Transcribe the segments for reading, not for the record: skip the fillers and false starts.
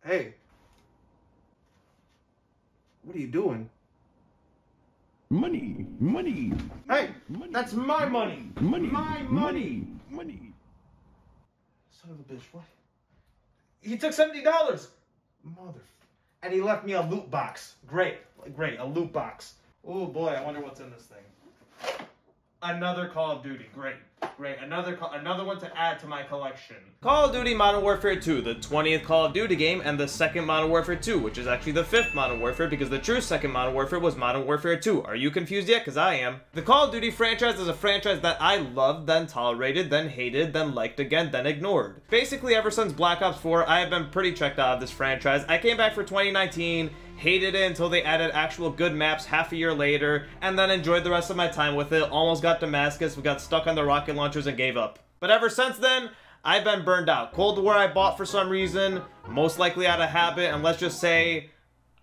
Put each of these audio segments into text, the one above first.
Hey. What are you doing? Money. Hey, that's my money. My money. Son of a bitch, what? He took $70. Mother. And he left me a loot box. Great, a loot box. Oh boy, I wonder what's in this thing. Another Call of Duty. Great. Another one to add to my collection. Call of Duty Modern Warfare 2, the 20th Call of Duty game, and the second Modern Warfare 2, which is actually the 5th Modern Warfare, because the true second Modern Warfare was Modern Warfare 2. Are you confused yet? Because I am. The Call of Duty franchise is a franchise that I loved, then tolerated, then hated, then liked again, then ignored. Basically, ever since Black Ops 4, I have been pretty checked out of this franchise. I came back for 2019, hated it until they added actual good maps half a year later, and then enjoyed the rest of my time with it. Almost got Damascus, we got stuck on the rocket launchers and gave up. But ever since then, I've been burned out. Cold War I bought for some reason, most likely out of habit, and let's just say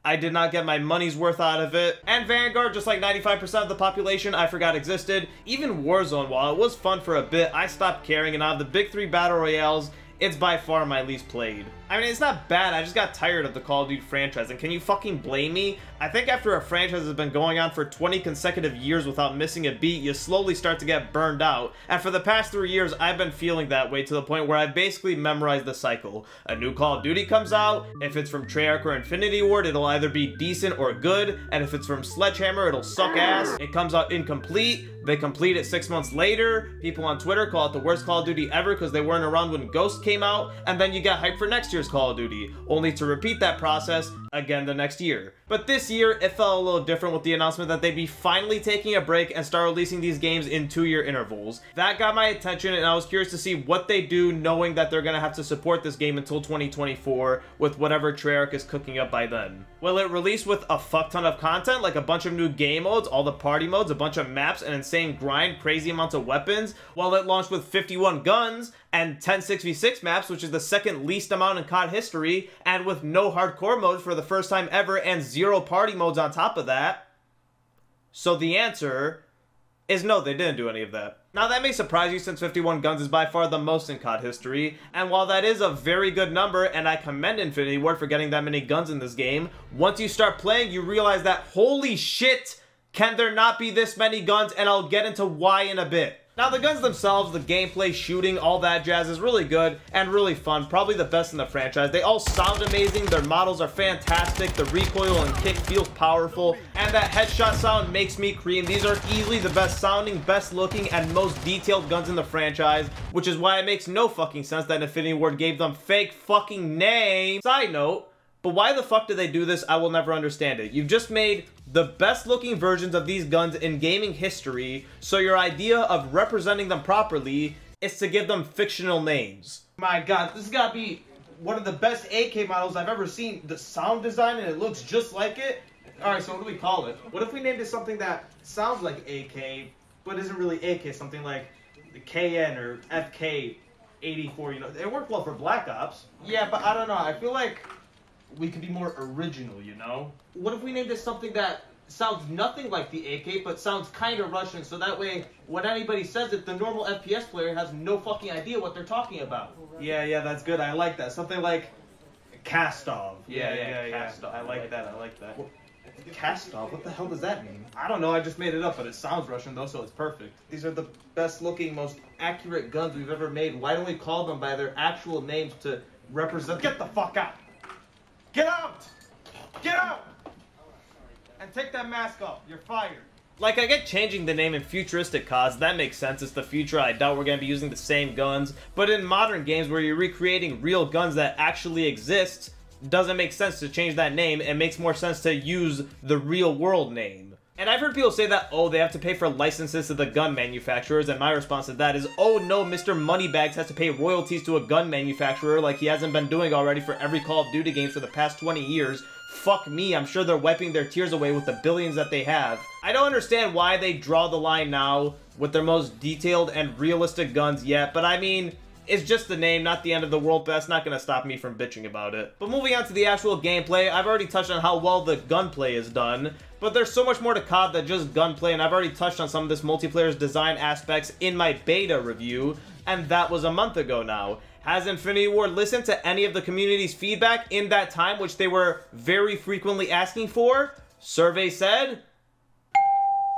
I did not get my money's worth out of it. And Vanguard, just like 95% of the population, I forgot existed. Even Warzone, while it was fun for a bit, I stopped caring, and out of the big 3 battle royales, it's by far my least played. I mean, it's not bad, I just got tired of the Call of Duty franchise, and can you fucking blame me? I think after a franchise has been going on for 20 consecutive years without missing a beat, you slowly start to get burned out, and for the past 3 years, I've been feeling that way to the point where I've basically memorized the cycle. A new Call of Duty comes out, if it's from Treyarch or Infinity Ward, it'll either be decent or good, and if it's from Sledgehammer, it'll suck ass. It comes out incomplete, they complete it 6 months later, people on Twitter call it the worst Call of Duty ever because they weren't around when Ghost came out, and then you get hyped for next year's Call of Duty, only to repeat that process again the next year. But this year, it felt a little different with the announcement that they'd be finally taking a break and start releasing these games in 2-year intervals. That got my attention, and I was curious to see what they do, knowing that they're gonna have to support this game until 2024 with whatever Treyarch is cooking up by then. Will it release with a fuck ton of content, like a bunch of new game modes, all the party modes, a bunch of maps, an insane grind, crazy amounts of weapons? Will it launch with 51 guns and 10 6v6 maps, which is the second least amount in COD history, and with no hardcore modes for the first time ever, and 0 party modes on top of that? So the answer is no, they didn't do any of that. Now that may surprise you since 51 guns is by far the most in COD history, and while that is a very good number, and I commend Infinity Ward for getting that many guns in this game, once you start playing you realize that holy shit, can there not be this many guns, and I'll get into why in a bit. Now the guns themselves, the gameplay, shooting, all that jazz is really good and really fun, probably the best in the franchise. They all sound amazing, their models are fantastic, the recoil and kick feels powerful, and that headshot sound makes me cream. These are easily the best sounding, best looking, and most detailed guns in the franchise, which is why it makes no fucking sense that Infinity Ward gave them fake fucking names. Side note, but why the fuck did they do this? I will never understand it. You've just made the best looking versions of these guns in gaming history, so your idea of representing them properly is to give them fictional names. My god, this has got to be one of the best AK models I've ever seen. The sound design, and it looks just like it. Alright, so what do we call it? What if we named it something that sounds like AK, but isn't really AK? Something like the KN or FK84, you know? It worked well for Black Ops. Yeah, but I don't know, I feel like we could be more original, you know? What if we named it something that sounds nothing like the AK, but sounds kind of Russian, so that way, when anybody says it, the normal FPS player has no fucking idea what they're talking about. Yeah, that's good. I like that. Something like Kastov. Yeah. Kastov. I like that. Kastov? What the hell does that mean? I don't know. I just made it up, but it sounds Russian, though, so it's perfect. These are the best-looking, most accurate guns we've ever made. Why don't we call them by their actual names to represent... Get the fuck out! Get out! Get out! And take that mask off. You're fired. Like, I get changing the name in futuristic CODs, that makes sense, it's the future, I doubt we're gonna be using the same guns, but in modern games where you're recreating real guns that actually exist, doesn't make sense to change that name. It makes more sense to use the real world name. And I've heard people say that, oh, they have to pay for licenses to the gun manufacturers, and my response to that is, oh no, Mr. Moneybags has to pay royalties to a gun manufacturer like he hasn't been doing already for every Call of Duty game for the past 20 years. Fuck me, I'm sure they're wiping their tears away with the billions that they have. I don't understand why they draw the line now with their most detailed and realistic guns yet, but I mean, it's just the name, not the end of the world, but that's not going to stop me from bitching about it. But moving on to the actual gameplay, I've already touched on how well the gunplay is done, but there's so much more to COD than just gunplay, and I've already touched on some of this multiplayer's design aspects in my beta review, and that was a month ago now. Has Infinity Ward listened to any of the community's feedback in that time, which they were very frequently asking for? Survey said.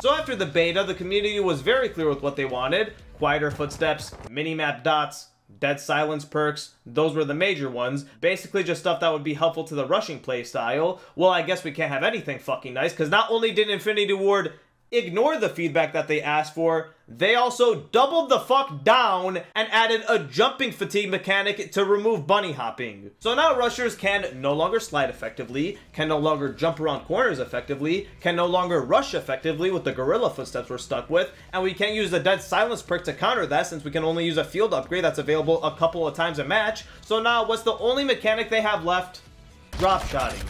So after the beta, the community was very clear with what they wanted. Quieter footsteps, minimap dots, dead silence perks, those were the major ones. Basically just stuff that would be helpful to the rushing playstyle. Well, I guess we can't have anything fucking nice, because not only did Infinity Ward ignore the feedback that they asked for, they also doubled the fuck down and added a jumping fatigue mechanic to remove bunny hopping. So now rushers can no longer slide effectively, can no longer jump around corners effectively, can no longer rush effectively with the gorilla footsteps we're stuck with, and we can't use the dead silence perk to counter that since we can only use a field upgrade that's available a couple of times a match. So now what's the only mechanic they have left? Drop shotting.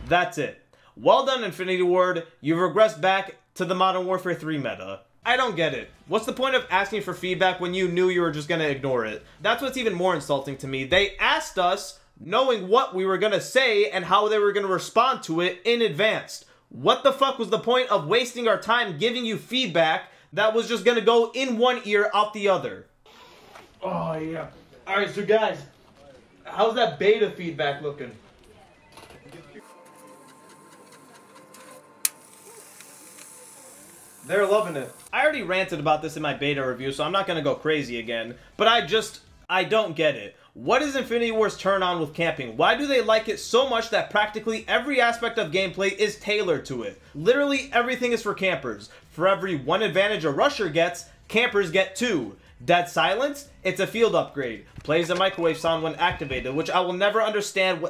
That's it. Well done, Infinity Ward. You've regressed back to the Modern Warfare 3 meta. I don't get it. What's the point of asking for feedback when you knew you were just gonna ignore it? That's what's even more insulting to me. They asked us knowing what we were gonna say and how they were gonna respond to it in advance. What the fuck was the point of wasting our time giving you feedback that was just gonna go in one ear, out the other? Oh, yeah. Alright, so guys, how's that beta feedback looking? They're loving it. I already ranted about this in my beta review, so I'm not gonna go crazy again. But I don't get it. What is Infinity Ward's turn on with camping? Why do they like it so much that practically every aspect of gameplay is tailored to it? Literally everything is for campers. For every one advantage a rusher gets, campers get 2. Dead silence? It's a field upgrade. Plays a microwave sound when activated, which I will never understand.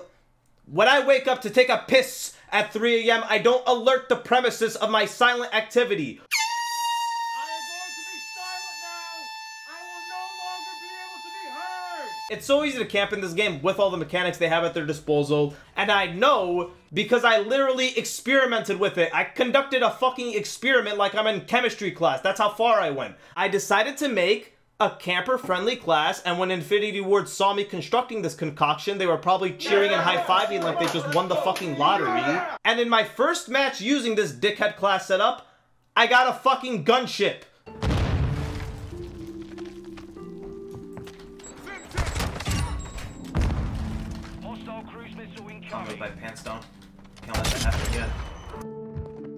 When I wake up to take a piss at 3 AM, I don't alert the premises of my silent activity. I am going to be silent now! I will no longer be able to be heard! It's so easy to camp in this game with all the mechanics they have at their disposal, and I know because I literally experimented with it. I conducted a fucking experiment like I'm in chemistry class. That's how far I went. I decided to make a camper-friendly class, and when Infinity Ward saw me constructing this concoction, they were probably cheering and high-fiving like they just won the fucking lottery. And in my first match using this dickhead class setup, I got a fucking gunship. I'm with my pants down. Can't let that happen yet.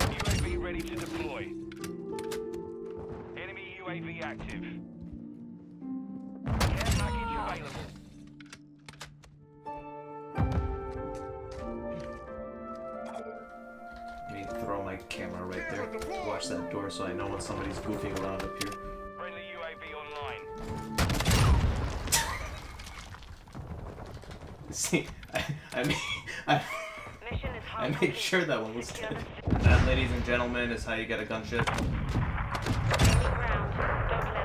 UAV ready to deploy. Enemy UAV active. Care package available. Let me throw my camera right there. Watch that door so I know when somebody's goofing around up here. Friendly UAV online. See, I made sure that one was dead. That, ladies and gentlemen, is how you get a gunship.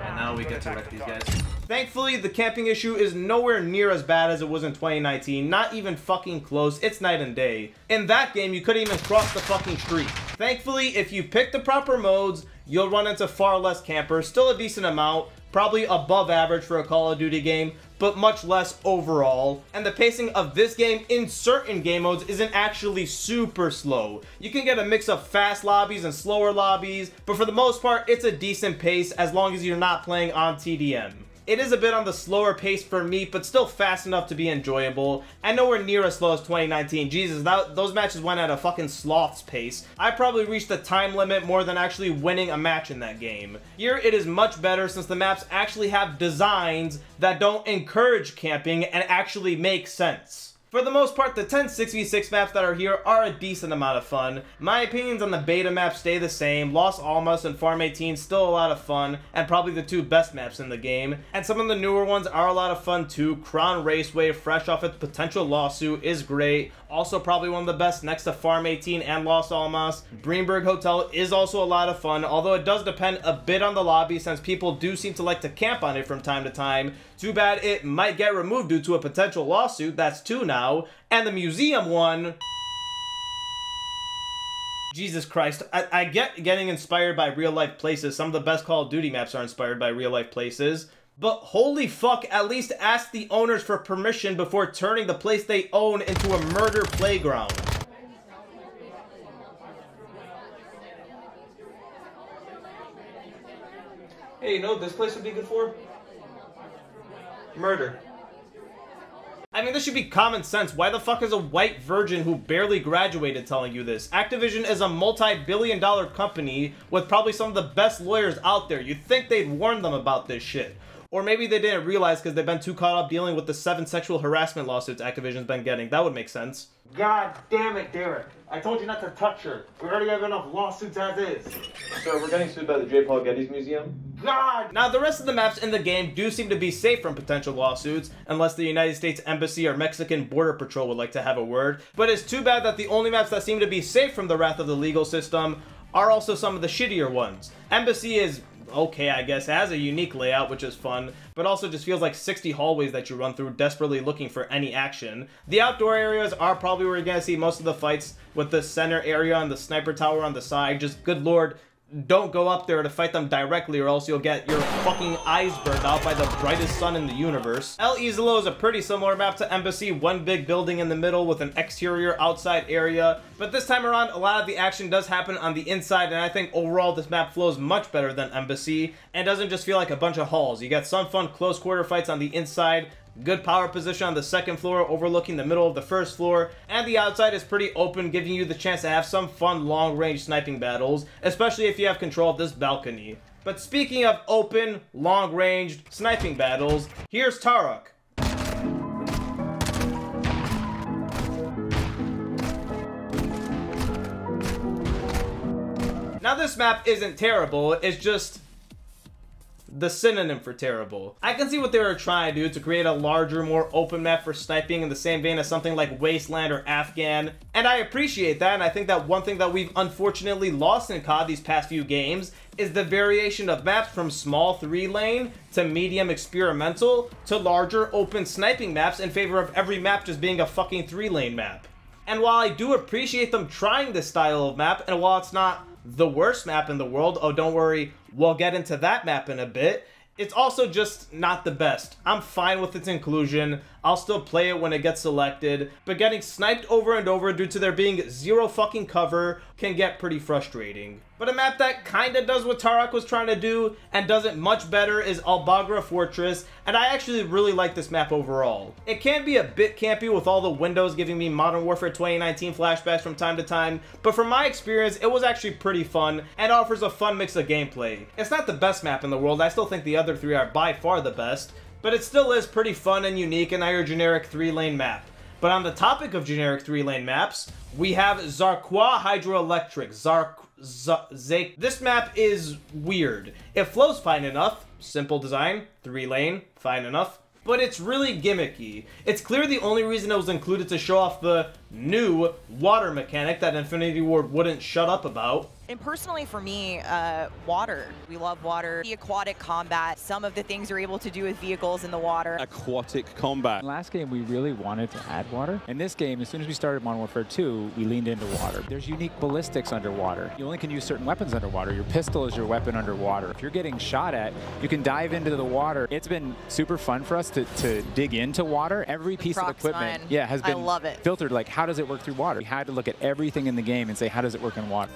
And now we get to wreck these guys. Thankfully, the camping issue is nowhere near as bad as it was in 2019. Not even fucking close. It's night and day. In that game, you couldn't even cross the fucking street. Thankfully, if you pick the proper modes, you'll run into far less campers. Still a decent amount. Probably above average for a Call of Duty game, but much less overall. And the pacing of this game in certain game modes isn't actually super slow. You can get a mix of fast lobbies and slower lobbies, but for the most part, it's a decent pace as long as you're not playing on TDM. It is a bit on the slower pace for me, but still fast enough to be enjoyable, and nowhere near as slow as 2019. Jesus, those matches went at a fucking sloth's pace. I probably reached the time limit more than actually winning a match in that game. Here, it is much better since the maps actually have designs that don't encourage camping and actually make sense. For the most part, the 10 6v6 maps that are here are a decent amount of fun. My opinions on the beta maps stay the same. Los Alamos and Farm 18 still a lot of fun, and probably the 2 best maps in the game. And some of the newer ones are a lot of fun too. Crown Raceway, fresh off its potential lawsuit, is great. Also probably one of the best next to Farm 18 and Los Alamos. Greenberg Hotel is also a lot of fun, although it does depend a bit on the lobby since people do seem to like to camp on it from time to time. Too bad it might get removed due to a potential lawsuit. That's 2 now. And the museum one... Jesus Christ. I get getting inspired by real-life places. Some of the best Call of Duty maps are inspired by real-life places. But holy fuck, at least ask the owners for permission before turning the place they own into a murder playground. Hey, you know what this place would be good for? Murder. I mean, this should be common sense. Why the fuck is a white virgin who barely graduated telling you this? Activision is a multi-billion-dollar company with probably some of the best lawyers out there. You'd think they'd warn them about this shit. Or maybe they didn't realize because they've been too caught up dealing with the 7 sexual harassment lawsuits Activision's been getting. That would make sense. God damn it, Derek. I told you not to touch her. We already have enough lawsuits as is. Sir, we're getting sued by the J. Paul Getty's Museum. God! Now, the rest of the maps in the game do seem to be safe from potential lawsuits, unless the United States Embassy or Mexican Border Patrol would like to have a word. But it's too bad that the only maps that seem to be safe from the wrath of the legal system are also some of the shittier ones. Embassy is okay, I guess. It has a unique layout, which is fun, but also just feels like 60 hallways that you run through desperately looking for any action. The outdoor areas are probably where you're gonna see most of the fights, with the center area and the sniper tower on the side. Just, good lord, don't go up there to fight them directly or else you'll get your fucking eyes burned out by the brightest sun in the universe. El Isla is a pretty similar map to Embassy, one big building in the middle with an exterior outside area, but this time around a lot of the action does happen on the inside, and I think overall this map flows much better than Embassy and doesn't just feel like a bunch of halls. You get some fun close quarter fights on the inside, good power position on the second floor overlooking the middle of the first floor, and the outside is pretty open, giving you the chance to have some fun long-range sniping battles, especially if you have control of this balcony. But speaking of open, long-range sniping battles, here's Tarok. Now this map isn't terrible, it's just the synonym for terrible. I can see what they were trying to do to create a larger, more open map for sniping in the same vein as something like Wasteland or Afghan, and I appreciate that, and I think that one thing that we've unfortunately lost in COD these past few games is the variation of maps from small 3-lane to medium experimental to larger open sniping maps in favor of every map just being a fucking 3-lane map. And while I do appreciate them trying this style of map, and while it's not the worst map in the world, oh don't worry, we'll get into that map in a bit, it's also just not the best. I'm fine with its inclusion, I'll still play it when it gets selected, but getting sniped over and over due to there being zero fucking cover can get pretty frustrating. But a map that kinda does what Tarok was trying to do and does it much better is Al Bagra Fortress, and I actually really like this map overall. It can be a bit campy with all the windows giving me Modern Warfare 2019 flashbacks from time to time, but from my experience it was actually pretty fun and offers a fun mix of gameplay. It's not the best map in the world, I still think the other 3 are by far the best, but it still is pretty fun and unique and not your generic 3-lane map. But on the topic of generic 3-lane maps, we have Zarqwa Hydroelectric. This map is weird. It flows fine enough, simple design, 3-lane, fine enough, but it's really gimmicky. It's clear the only reason it was included to show off the new water mechanic that Infinity Ward wouldn't shut up about. And personally for me, water. We love water. The aquatic combat, some of the things you're able to do with vehicles in the water. Aquatic combat. Last game, we really wanted to add water. In this game, as soon as we started Modern Warfare 2, we leaned into water. There's unique ballistics underwater. You only can use certain weapons underwater. Your pistol is your weapon underwater. If you're getting shot at, you can dive into the water. It's been super fun for us to dig into water. Every piece of equipment has been filtered, like how does it work through water? We had to look at everything in the game and say, how does it work in water?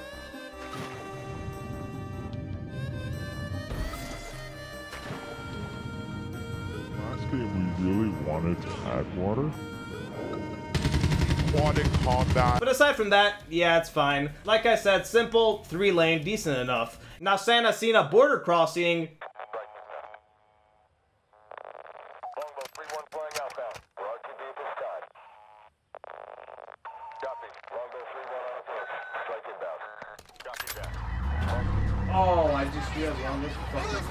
We really wanted to add water. Aquatic combat. But aside from that, yeah, it's fine. Like I said, simple, 3-lane, decent enough. Now Santa Cena border crossing. Longbow 3-1 flying outbound. We're RTB at this time. Copy. Longbow 3-1 on approach. Strike inbound. Copy that. Oh, I just realized on this fucking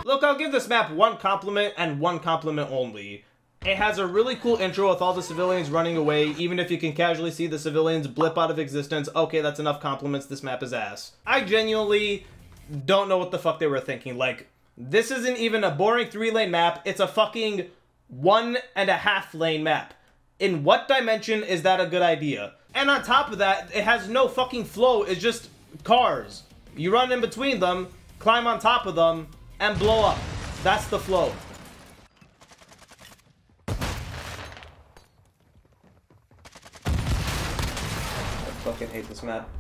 Look, I'll give this map one compliment and one compliment only. It has a really cool intro with all the civilians running away, even if you can casually see the civilians blip out of existence. Okay, that's enough compliments, this map is ass. I genuinely don't know what the fuck they were thinking. Like, this isn't even a boring 3-lane map, it's a fucking 1.5 lane map. In what dimension is that a good idea? And on top of that, it has no fucking flow, it's just cars. You run in between them, climb on top of them, and blow up. That's the flow. I fucking hate this map.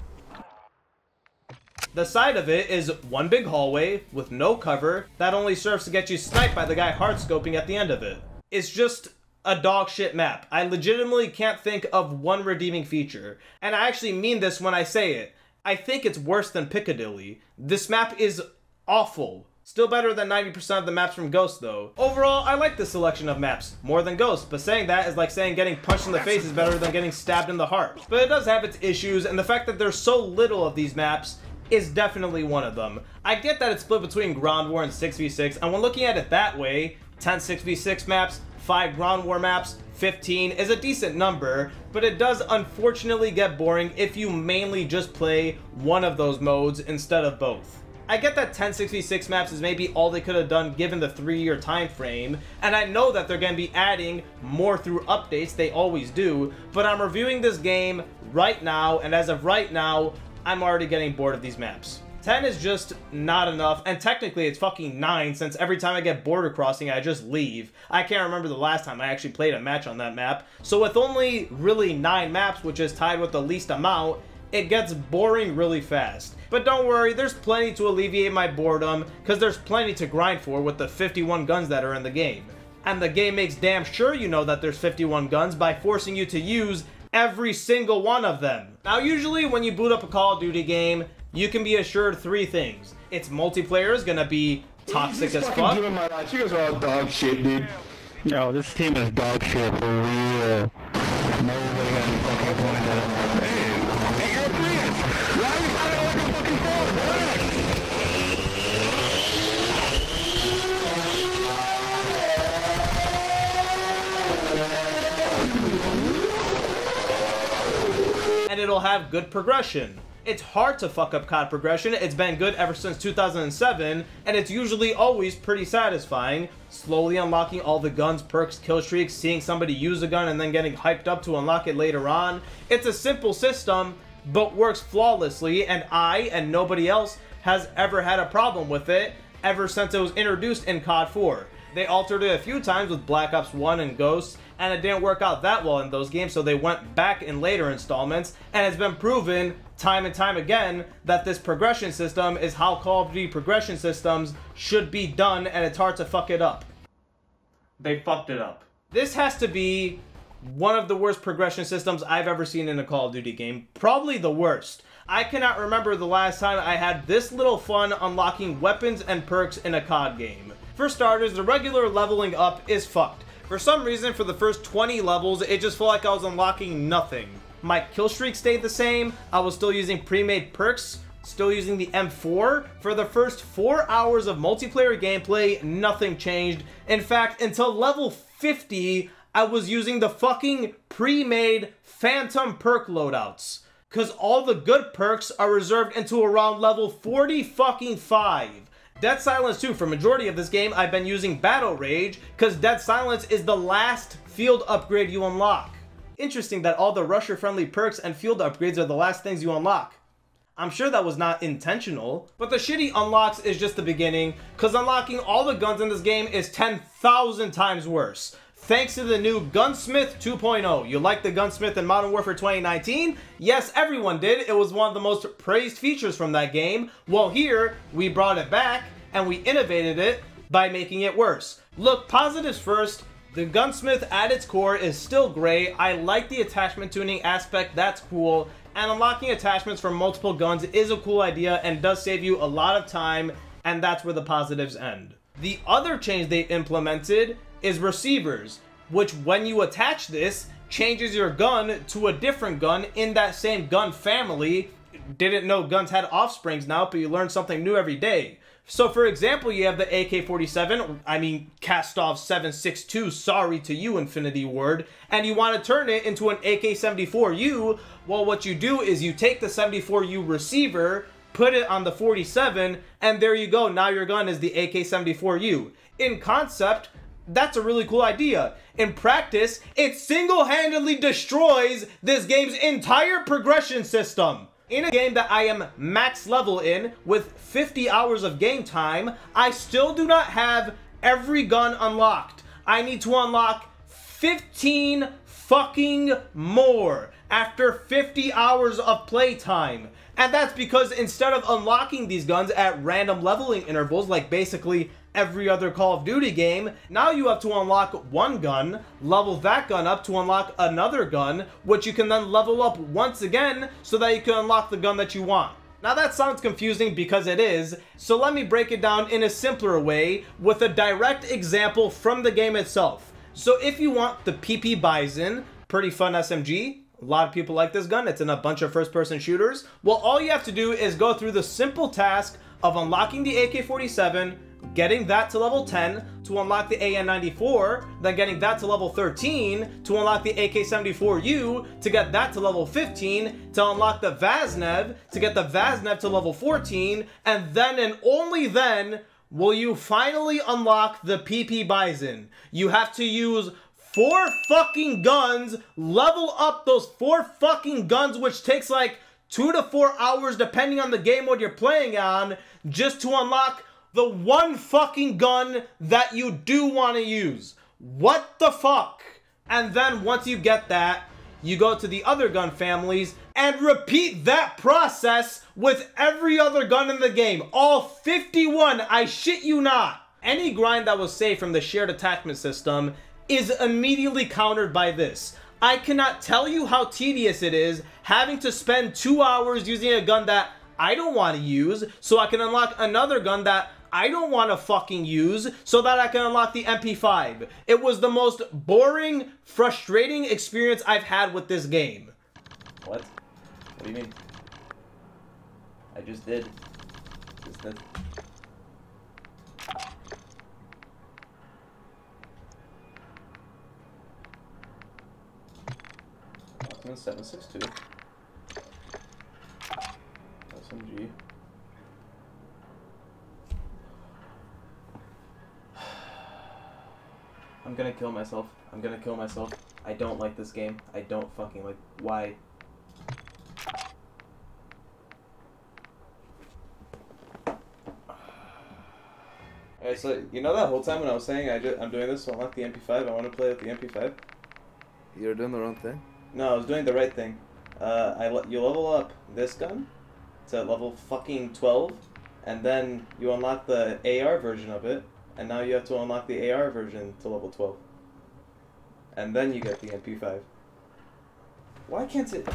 The side of it is one big hallway with no cover that only serves to get you sniped by the guy hard scoping at the end of it. It's just a dog shit map. I legitimately can't think of one redeeming feature. And I actually mean this when I say it. I think it's worse than Piccadilly. This map is awful. Still better than 90% of the maps from Ghost though. Overall, I like this selection of maps more than Ghost, but saying that is like saying getting punched in the face is better than getting stabbed in the heart. But it does have its issues, and the fact that there's so little of these maps is definitely one of them. I get that it's split between Ground War and 6v6, and when looking at it that way, 10 6v6 maps, 5 Ground War maps, 15 is a decent number, but it does unfortunately get boring if you mainly just play one of those modes instead of both. I get that 10 6v6 maps is maybe all they could have done given the 3-year time frame, and I know that they're going to be adding more through updates, they always do, but I'm reviewing this game right now, and as of right now, I'm already getting bored of these maps. 10 is just not enough, and technically it's fucking 9 since every time I get border crossing I just leave. I can't remember the last time I actually played a match on that map, so with only really 9 maps, which is tied with the least amount, it gets boring really fast. But don't worry, there's plenty to alleviate my boredom, because there's plenty to grind for with the 51 guns that are in the game. And the game makes damn sure you know that there's 51 guns by forcing you to use every single one of them. Now usually when you boot up a Call of Duty game, you can be assured 3 things. Its multiplayer is gonna be toxic as fuck. You guys are all dog shit, dude. Yo, this team is dog shit for real. Nobody got any fucking point at it. Hey, you're Prius! Why are you fighting like a fucking phone? And it'll have good progression. It's hard to fuck up COD progression, it's been good ever since 2007, and it's usually always pretty satisfying. Slowly unlocking all the guns, perks, kill streaks, seeing somebody use a gun and then getting hyped up to unlock it later on. It's a simple system, but works flawlessly, and I, and nobody else, has ever had a problem with it ever since it was introduced in COD 4. They altered it a few times with Black Ops 1 and Ghosts, and it didn't work out that well in those games, so they went back in later installments, and it's been proven time and time again that this progression system is how Call of Duty progression systems should be done, and it's hard to fuck it up. They fucked it up. This has to be one of the worst progression systems I've ever seen in a Call of Duty game. Probably the worst. I cannot remember the last time I had this little fun unlocking weapons and perks in a COD game. For starters, the regular leveling up is fucked. For some reason, for the first 20 levels, it just felt like I was unlocking nothing. My kill streak stayed the same, I was still using pre-made perks, still using the M4. For the first 4 hours of multiplayer gameplay, nothing changed. In fact, until level 50, I was using the fucking pre-made Phantom perk loadouts. Cause all the good perks are reserved until around level 40 fucking 5. Dead Silence 2, for majority of this game, I've been using Battle Rage, cause Dead Silence is the last field upgrade you unlock. Interesting that all the rusher-friendly perks and field upgrades are the last things you unlock. I'm sure that was not intentional, but the shitty unlocks is just the beginning, cause unlocking all the guns in this game is 10,000 times worse. Thanks to the new Gunsmith 2.0. You like the Gunsmith in Modern Warfare 2019? Yes, everyone did. It was one of the most praised features from that game. Well, here, we brought it back, and we innovated it by making it worse. Look, positives first. The Gunsmith at its core is still great. I like the attachment tuning aspect, that's cool. And unlocking attachments for multiple guns is a cool idea and does save you a lot of time, and that's where the positives end. The other change they implemented is receivers, which when you attach this, changes your gun to a different gun in that same gun family. Didn't know guns had offsprings now, but you learn something new every day. So for example, you have the AK-47, I mean Kastov 7.62, sorry to you Infinity Ward, and you want to turn it into an AK-74U. Well, what you do is you take the 74U receiver, put it on the 47, and there you go, now your gun is the AK-74U. In concept, that's a really cool idea. In practice, it single-handedly destroys this game's entire progression system. In a game that I am max level in, with 50 hours of game time, I still do not have every gun unlocked. I need to unlock 15 fucking more. after 50 hours of playtime. And that's because instead of unlocking these guns at random leveling intervals, like basically every other Call of Duty game, now you have to unlock one gun, level that gun up to unlock another gun, which you can then level up once again so that you can unlock the gun that you want. Now that sounds confusing because it is, so let me break it down in a simpler way with a direct example from the game itself. So if you want the PP Bison, pretty fun SMG, a lot of people like this gun, it's in a bunch of first-person shooters, well, all you have to do is go through the simple task of unlocking the AK-47, getting that to level 10 to unlock the AN-94, then getting that to level 13 to unlock the AK-74U, to get that to level 15, to unlock the Vaznev, to get the Vaznev to level 14, and then and only then will you finally unlock the PP Bison. You have to use 4 fucking guns, level up those 4 fucking guns, which takes like 2 to 4 hours depending on the game mode you're playing on, just to unlock the one fucking gun that you do want to use. What the fuck? And then once you get that, you go to the other gun families and repeat that process with every other gun in the game. All 51, I shit you not. Any grind that was saved from the shared attachment system is immediately countered by this. I cannot tell you how tedious it is having to spend 2 hours using a gun that I don't want to use so I can unlock another gun that I don't want to fucking use so that I can unlock the MP5. It was the most boring, frustrating experience I've had with this game. What? What do you mean? I just did. Just did. 762. SMG. I'm gonna kill myself. I'm gonna kill myself. I don't like this game. I don't fucking like. Why? Alright, so you know that whole time when I was saying I'm doing this to unlock the MP5, I want to play with the MP5? You were doing the wrong thing? No, I was doing the right thing. You level up this gun to level fucking 12, and then you unlock the AR version of it, and now you have to unlock the AR version to level 12. And then you get the MP5. Why can't it...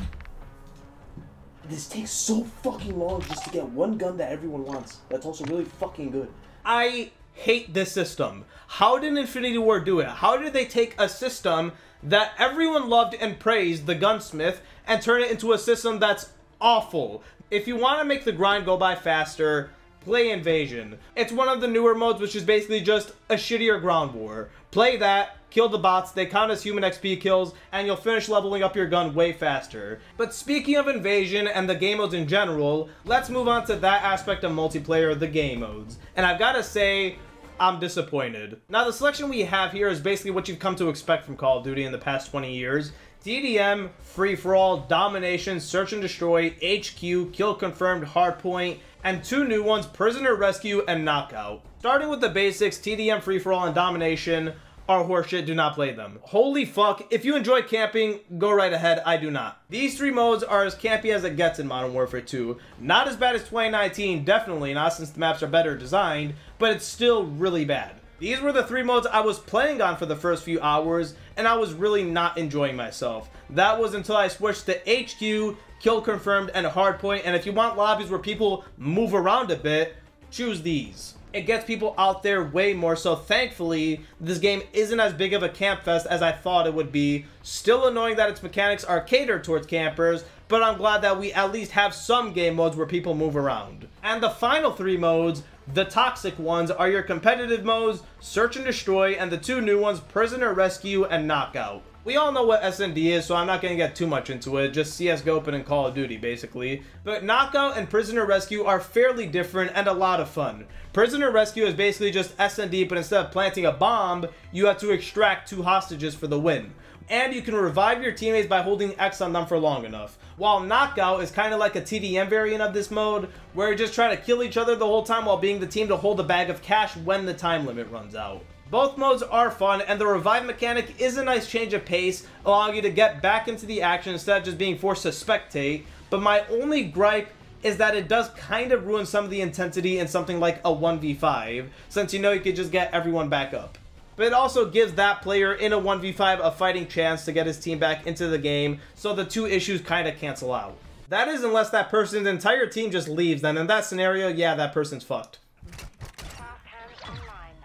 This takes so fucking long just to get one gun that everyone wants. That's also really fucking good. I hate this system. How did Infinity Ward do it? How did they take a system that everyone loved and praised, the Gunsmith, and turn it into a system that's awful? If you want to make the grind go by faster, play Invasion. It's one of the newer modes, which is basically just a shittier ground war. Play that, kill the bots, they count as human XP kills, and you'll finish leveling up your gun way faster. But speaking of Invasion and the game modes in general, let's move on to that aspect of multiplayer, the game modes. And I've got to say, I'm disappointed. Now, the selection we have here is basically what you've come to expect from Call of Duty in the past 20 years. TDM, Free-for-All, Domination, Search and Destroy, HQ, Kill Confirmed, Hardpoint, and 2 new ones, Prisoner Rescue and Knockout. Starting with the basics, TDM, Free-for-All, and Domination are horseshit, do not play them. Holy fuck, if you enjoy camping, go right ahead, I do not. These 3 modes are as campy as it gets in Modern Warfare 2. Not as bad as 2019, definitely not, since the maps are better designed, but it's still really bad. These were the 3 modes I was playing on for the first few hours, and I was really not enjoying myself. That was until I switched to HQ, Kill Confirmed, and Hardpoint, and if you want lobbies where people move around a bit, choose these. It gets people out there way more, so thankfully, this game isn't as big of a camp fest as I thought it would be. Still annoying that its mechanics are catered towards campers, but I'm glad that we at least have some game modes where people move around. And the final 3 modes, the toxic ones, are your competitive modes, Search and Destroy, and the 2 new ones, Prisoner Rescue and Knockout. We all know what SND is, so I'm not going to get too much into it, just CSGO Open and Call of Duty, basically. But Knockout and Prisoner Rescue are fairly different and a lot of fun. Prisoner Rescue is basically just SND, but instead of planting a bomb, you have to extract 2 hostages for the win. And you can revive your teammates by holding X on them for long enough. While Knockout is kind of like a TDM variant of this mode, where you just try to kill each other the whole time while being the team to hold a bag of cash when the time limit runs out. Both modes are fun, and the revive mechanic is a nice change of pace, allowing you to get back into the action instead of just being forced to spectate. But my only gripe is that it does kind of ruin some of the intensity in something like a 1v5, since you know you could just get everyone back up. But it also gives that player in a 1v5 a fighting chance to get his team back into the game, so the two issues kind of cancel out. That is unless that person's entire team just leaves, then in that scenario, yeah, that person's fucked.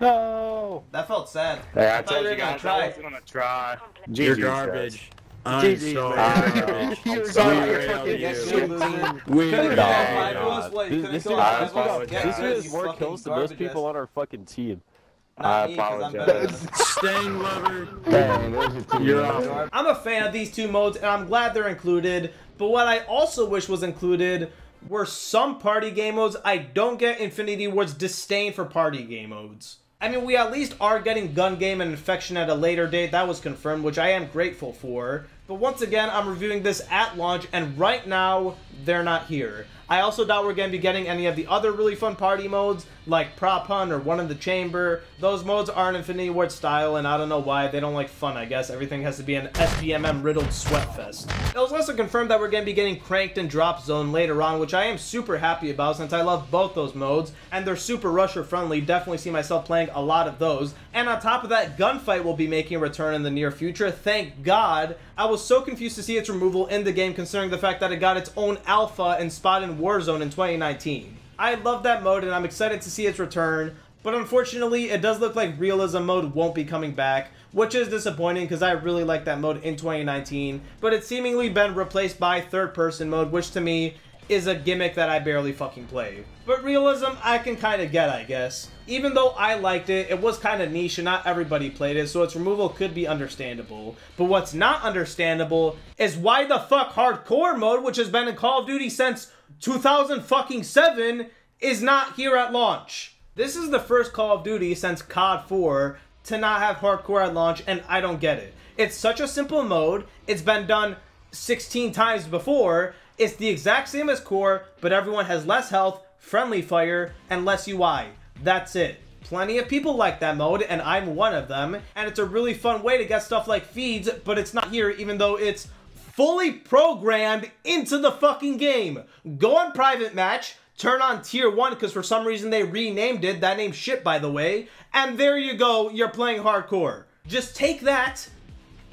No! That felt sad. Hey, I thought you were gonna try. I was gonna try. You're garbage. I'm sorry. You're This is more kills than most people on our fucking team. I apologize. Staying lover. You're out. I'm a fan of these two modes, and I'm glad they're included. But what I also wish was included were some party game modes. I don't get Infinity Ward's disdain for party game modes. I mean, we at least are getting Gun Game and Infection at a later date. That was confirmed, which I am grateful for. But once again, I'm reviewing this at launch, and right now, they're not here. I also doubt we're going to be getting any of the other really fun party modes, like Prop Hunt or One in the Chamber. Those modes aren't Infinity Ward style, and I don't know why. They don't like fun, I guess. Everything has to be an SBMM-riddled sweatfest. It was also confirmed that we're going to be getting Cranked and Drop Zone later on, which I am super happy about since I love both those modes, and they're super rusher-friendly. Definitely see myself playing a lot of those. And on top of that, Gunfight will be making a return in the near future. Thank God. I was so confused to see its removal in the game, considering the fact that it got its own alpha and spot in Warzone in 2019. I love that mode, and I'm excited to see its return, but unfortunately, it does look like Realism mode won't be coming back, which is disappointing because I really liked that mode in 2019, but it's seemingly been replaced by third-person mode, which to me is a gimmick that I barely fucking play. But Realism, I can kind of get, I guess. Even though I liked it, it was kind of niche and not everybody played it, so its removal could be understandable. But what's not understandable is why the fuck Hardcore mode, which has been in Call of Duty since 2007, is not here at launch. This is the first Call of Duty since COD 4 to not have Hardcore at launch, and I don't get it. It's such a simple mode, it's been done 16 times before, it's the exact same as Core, but everyone has less health, friendly fire, and less UI. That's it. Plenty of people like that mode, and I'm one of them, and it's a really fun way to get stuff like feeds, but it's not here even though it's fully programmed into the fucking game. Go on Private Match, turn on Tier 1, because for some reason they renamed it, that name's shit by the way, and there you go, you're playing Hardcore. Just take that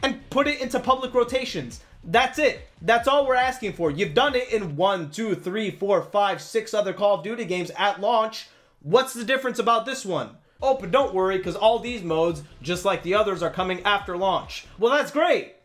and put it into public rotations. That's it. That's all we're asking for. You've done it in 1, 2, 3, 4, 5, 6 other Call of Duty games at launch. What's the difference about this one? Oh, but don't worry, because all these modes, just like the others, are coming after launch. Well, that's great.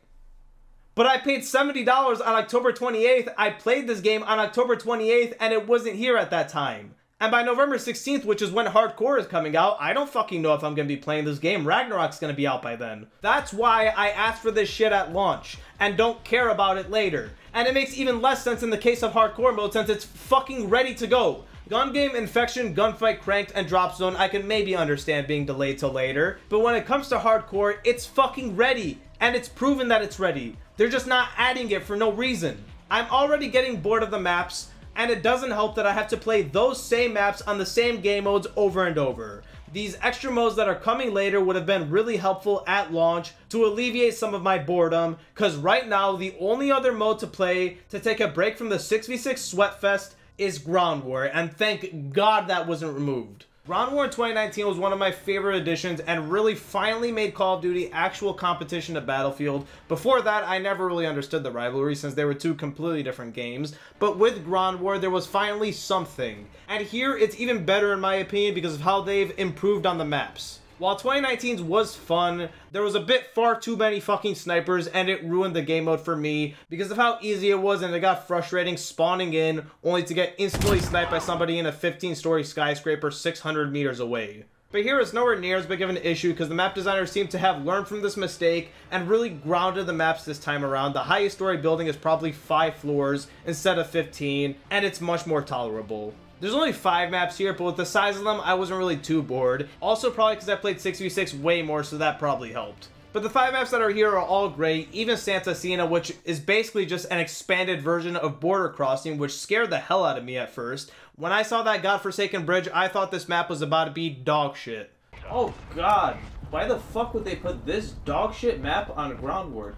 But I paid $70 on October 28th. I played this game on October 28th, and it wasn't here at that time. And by November 16th, which is when Hardcore is coming out, I don't fucking know if I'm going to be playing this game. Ragnarok's going to be out by then. That's why I asked for this shit at launch, and don't care about it later. And it makes even less sense in the case of Hardcore mode since it's fucking ready to go. Gun Game, Infection, Gunfight, Cranked, and Drop Zone, I can maybe understand being delayed till later. But when it comes to Hardcore, it's fucking ready. And it's proven that it's ready. They're just not adding it for no reason. I'm already getting bored of the maps, and it doesn't help that I have to play those same maps on the same game modes over and over. These extra modes that are coming later would have been really helpful at launch to alleviate some of my boredom, because right now the only other mode to play to take a break from the 6v6 Sweatfest is Ground War, and thank God that wasn't removed. Ground War in 2019 was one of my favorite additions and really finally made Call of Duty actual competition to Battlefield. Before that, I never really understood the rivalry since they were two completely different games. But with Ground War, there was finally something. And here, it's even better in my opinion because of how they've improved on the maps. While 2019's was fun, there was a bit far too many fucking snipers and it ruined the game mode for me because of how easy it was, and it got frustrating spawning in only to get instantly sniped by somebody in a 15-story skyscraper 600 meters away. But here it's nowhere near as big of an issue because the map designers seem to have learned from this mistake and really grounded the maps this time around. The highest story building is probably 5 floors instead of 15, and it's much more tolerable. There's only 5 maps here, but with the size of them, I wasn't really too bored. Also probably because I played 6v6 way more, so that probably helped. But the 5 maps that are here are all great, even Santa Cena, which is basically just an expanded version of Border Crossing, which scared the hell out of me at first. When I saw that godforsaken bridge, I thought this map was about to be dog shit. Oh god, why the fuck would they put this dog shit map on Ground War?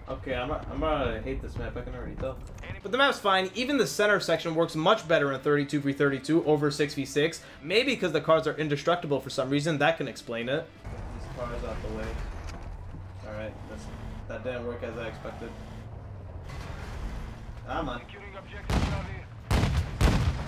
Okay, I'm gonna hate this map, I can already tell. But the map's fine. Even the center section works much better in 32v32 over 6v6. Maybe because the cars are indestructible for some reason. That can explain it. These cars out the way. Alright, that didn't work as I expected. Come on.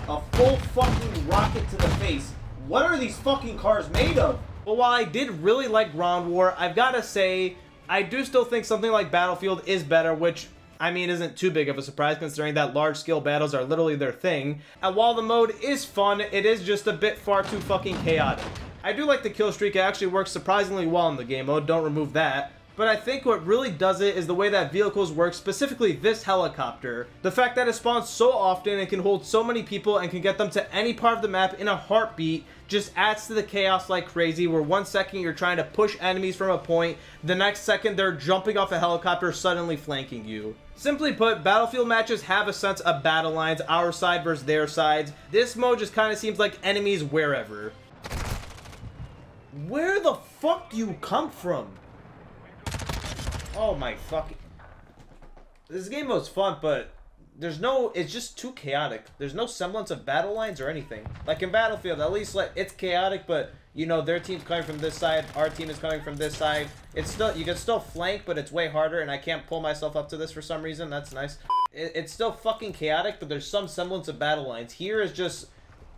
A full fucking rocket to the face. What are these fucking cars made of? But while I did really like Ground War, I've got to say, I do still think something like Battlefield is better, which, I mean, isn't too big of a surprise considering that large-scale battles are literally their thing. And while the mode is fun, it is just a bit far too fucking chaotic. I do like the kill streak. It actually works surprisingly well in the game mode. Don't remove that. But I think what really does it is the way that vehicles work, specifically this helicopter. The fact that it spawns so often and can hold so many people and can get them to any part of the map in a heartbeat just adds to the chaos like crazy, where 1 second you're trying to push enemies from a point, the next second they're jumping off a helicopter suddenly flanking you. Simply put, Battlefield matches have a sense of battle lines, our side versus their sides. This mode just kind of seems like enemies wherever. Where the fuck do you come from? Oh my fucking... This game mode's fun, but there's no... It's just too chaotic. There's no semblance of battle lines or anything. Like in Battlefield, at least like it's chaotic, but you know, their team's coming from this side, our team is coming from this side. It's still... You can still flank, but it's way harder, and I can't pull myself up to this for some reason. That's nice. It's still fucking chaotic, but there's some semblance of battle lines. Here is just...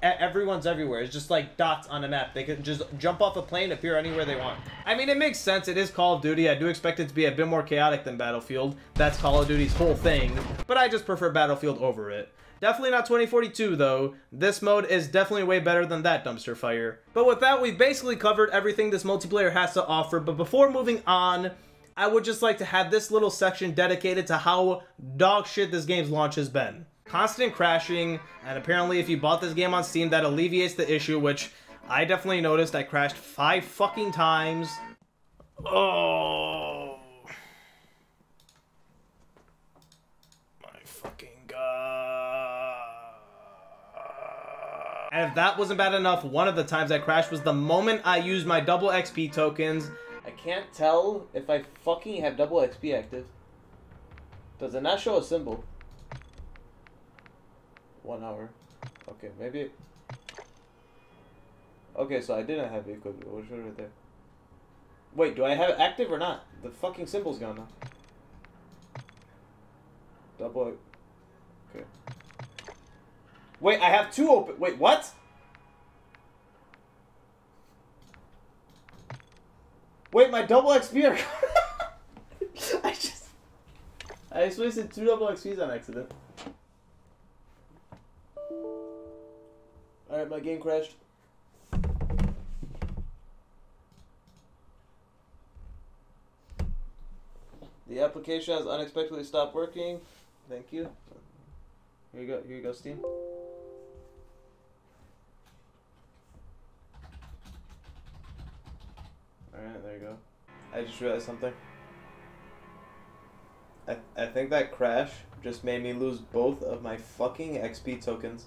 Everyone's everywhere. It's just like dots on a map. They can just jump off a plane, appear anywhere they want. I mean, it makes sense. It is Call of Duty. I do expect it to be a bit more chaotic than Battlefield. That's Call of Duty's whole thing. But I just prefer Battlefield over it. Definitely not 2042, though. This mode is definitely way better than that dumpster fire. But with that, we've basically covered everything this multiplayer has to offer. But before moving on, I would just like to have this little section dedicated to how dog shit this game's launch has been. Constant crashing, and apparently if you bought this game on Steam, that alleviates the issue, which I definitely noticed. I crashed 5 fucking times. Oh my fucking god. And if that wasn't bad enough, one of the times I crashed was the moment I used my double XP tokens. I can't tell if I fucking have double XP active. Does it not show a symbol? 1 hour. Okay, maybe... Okay, so I didn't have the equipment. What's right there? Wait, do I have it active or not? The fucking symbol's gone now. Double... Okay. Wait, I have 2 open... Wait, what? Wait, my double XP are... I just wasted 2 double XPs on accident. Alright, my game crashed. The application has unexpectedly stopped working. Thank you. Here you go, Steam. Alright, there you go. I just realized something. I think that crash just made me lose both of my fucking XP tokens.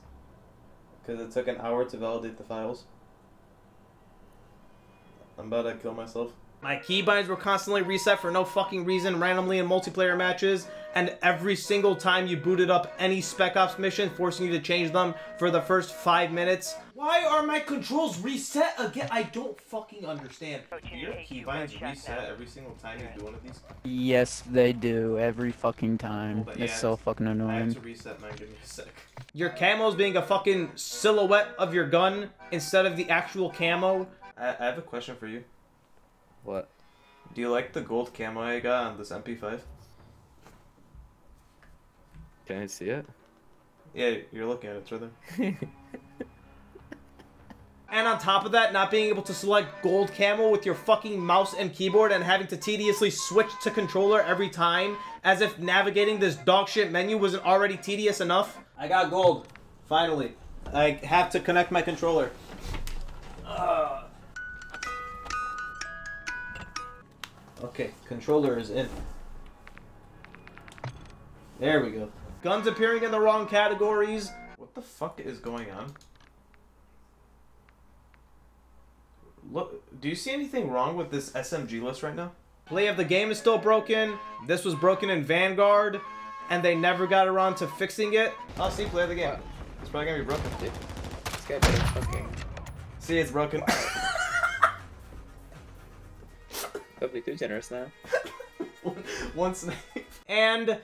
Because it took an hour to validate the files. I'm about to kill myself. My keybinds were constantly reset for no fucking reason randomly in multiplayer matches, and every single time you booted up any Spec Ops mission, forcing you to change them for the first 5 minutes. Why are my controls reset again? I don't fucking understand. Do your keybinds reset every single time you do one of these? Yes, they do. Every fucking time. Well, it's so fucking annoying. I have to reset mine. Give me a sec. Your camos being a fucking silhouette of your gun instead of the actual camo. I have a question for you. What? Do you like the gold camo I got on this MP5? Can I see it? Yeah, you're looking at it, it's right there. And on top of that, not being able to select gold camo with your fucking mouse and keyboard and having to tediously switch to controller every time, as if navigating this dogshit menu wasn't already tedious enough. I got gold. Finally. I have to connect my controller. Okay, controller is in. There we go. Guns appearing in the wrong categories. What the fuck is going on? Do you see anything wrong with this SMG list right now? Play of the game is still broken. This was broken in Vanguard, and they never got around to fixing it. Oh, see, play of the game. What? It's probably gonna be broken. Dude. This guy better fucking... See, it's broken. Don't be too generous now. One snipe. And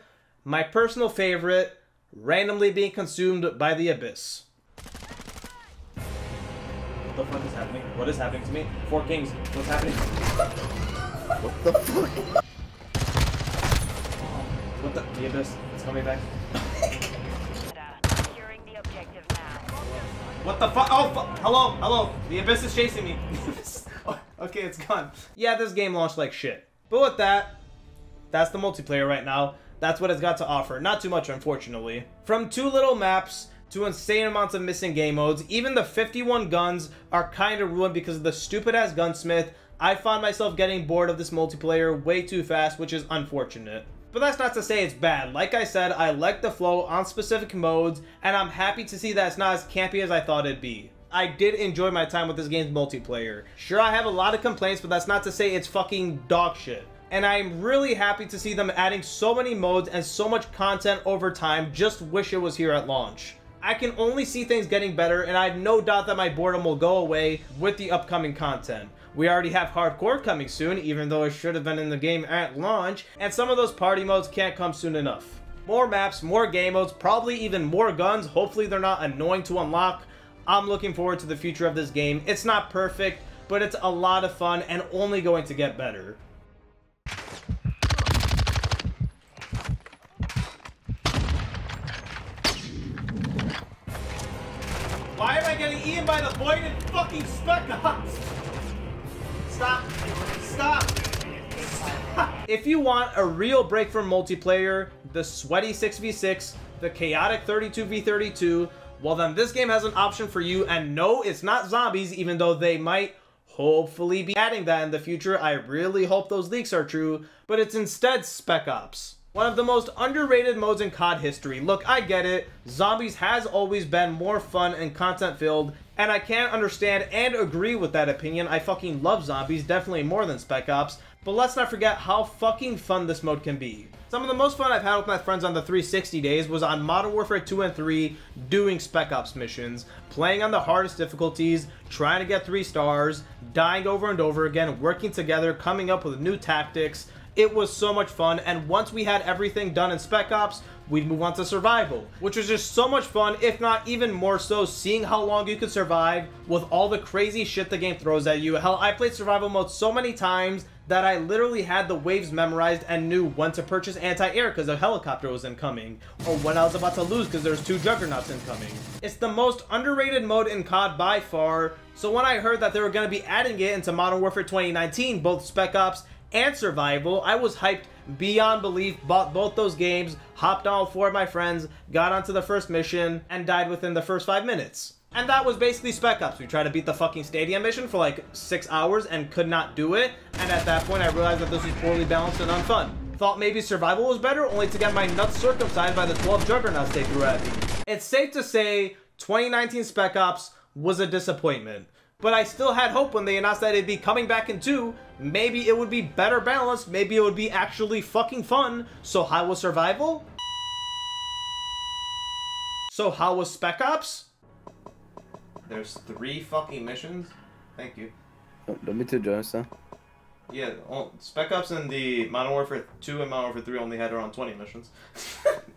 my personal favorite, randomly being consumed by the Abyss. What the fuck is happening? What is happening to me? Four Kings, what's happening? What the fuck? What the Abyss? It's coming back. What the fuck? Oh, hello, hello. The Abyss is chasing me. Oh, okay, it's gone. Yeah, this game launched like shit. But with that, that's the multiplayer right now. That's what it's got to offer. Not too much, unfortunately. From 2 little maps to insane amounts of missing game modes, even the 51 guns are kind of ruined because of the stupid-ass gunsmith. I found myself getting bored of this multiplayer way too fast, which is unfortunate. But that's not to say it's bad. Like I said, I like the flow on specific modes, and I'm happy to see that it's not as campy as I thought it'd be. I did enjoy my time with this game's multiplayer. Sure, I have a lot of complaints, but that's not to say it's fucking dog shit. And I'm really happy to see them adding so many modes and so much content over time. Just wish it was here at launch. I can only see things getting better, and I have no doubt that my boredom will go away with the upcoming content. We already have hardcore coming soon, even though it should have been in the game at launch, and some of those party modes can't come soon enough. More maps, more game modes, probably even more guns. Hopefully they're not annoying to unlock. I'm looking forward to the future of this game. It's not perfect, but it's a lot of fun and only going to get better. Why am I getting eaten by the voided fucking Spec Ops? Stop. Stop. If you want a real break from multiplayer, the sweaty 6v6, the chaotic 32v32, well then this game has an option for you, and no, it's not zombies, even though they might hopefully be adding that in the future. I really hope those leaks are true, but it's instead Spec Ops. One of the most underrated modes in COD history. Look, I get it. Zombies has always been more fun and content-filled, and I can understand and agree with that opinion. I fucking love zombies, definitely more than Spec Ops, but let's not forget how fucking fun this mode can be. Some of the most fun I've had with my friends on the 360 days was on Modern Warfare 2 and 3, doing Spec Ops missions, playing on the hardest difficulties, trying to get 3 stars, dying over and over again, working together, coming up with new tactics. It was so much fun, and once we had everything done in Spec Ops, we'd move on to Survival, which was just so much fun, if not even more so, seeing how long you could survive with all the crazy shit the game throws at you. Hell, I played Survival mode so many times that I literally had the waves memorized and knew when to purchase anti-air because a helicopter was incoming, or when I was about to lose because there's 2 juggernauts incoming. It's the most underrated mode in COD by far, so when I heard that they were going to be adding it into Modern Warfare 2019, both Spec Ops and Survival, I was hyped beyond belief, bought both those games, hopped on with 4 of my friends, got onto the first mission, and died within the first 5 minutes. And that was basically Spec Ops. We tried to beat the fucking stadium mission for like 6 hours and could not do it, and at that point I realized that this was poorly balanced and unfun. Thought maybe Survival was better, only to get my nuts circumcised by the 12 juggernauts they threw at me. It's safe to say 2019 Spec Ops was a disappointment. But I still had hope when they announced that it'd be coming back in 2. Maybe it would be better balanced. Maybe it would be actually fucking fun. So how was Survival? So how was Spec Ops? There's 3 fucking missions. Thank you. Don't be too generous, though. Yeah, Spec Ops and the Modern Warfare 2 and Modern Warfare 3 only had around 20 missions.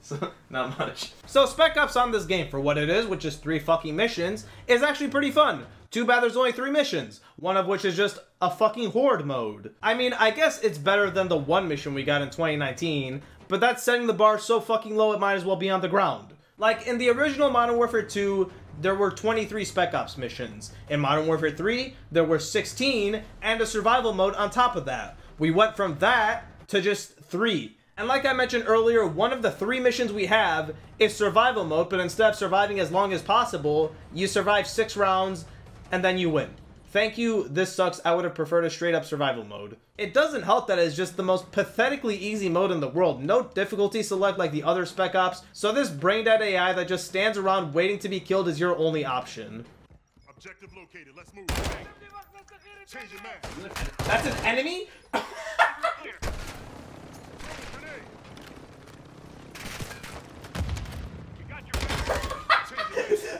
So, not much. So Spec Ops on this game, for what it is, which is 3 fucking missions, is actually pretty fun. Too bad there's only 3 missions, one of which is just a fucking horde mode. I mean, I guess it's better than the 1 mission we got in 2019, but that's setting the bar so fucking low it might as well be on the ground. Like, in the original Modern Warfare 2, there were 23 Spec Ops missions. In Modern Warfare 3, there were 16, and a survival mode on top of that. We went from that to just 3. And like I mentioned earlier, one of the 3 missions we have is survival mode, but instead of surviving as long as possible, you survive 6 rounds, and then you win. Thank you, this sucks. I would have preferred a straight up survival mode. It doesn't help that it's just the most pathetically easy mode in the world. No difficulty select like the other Spec Ops, so this brain dead AI that just stands around waiting to be killed is your only option. Objective located. Let's move. Change your map. That's an enemy?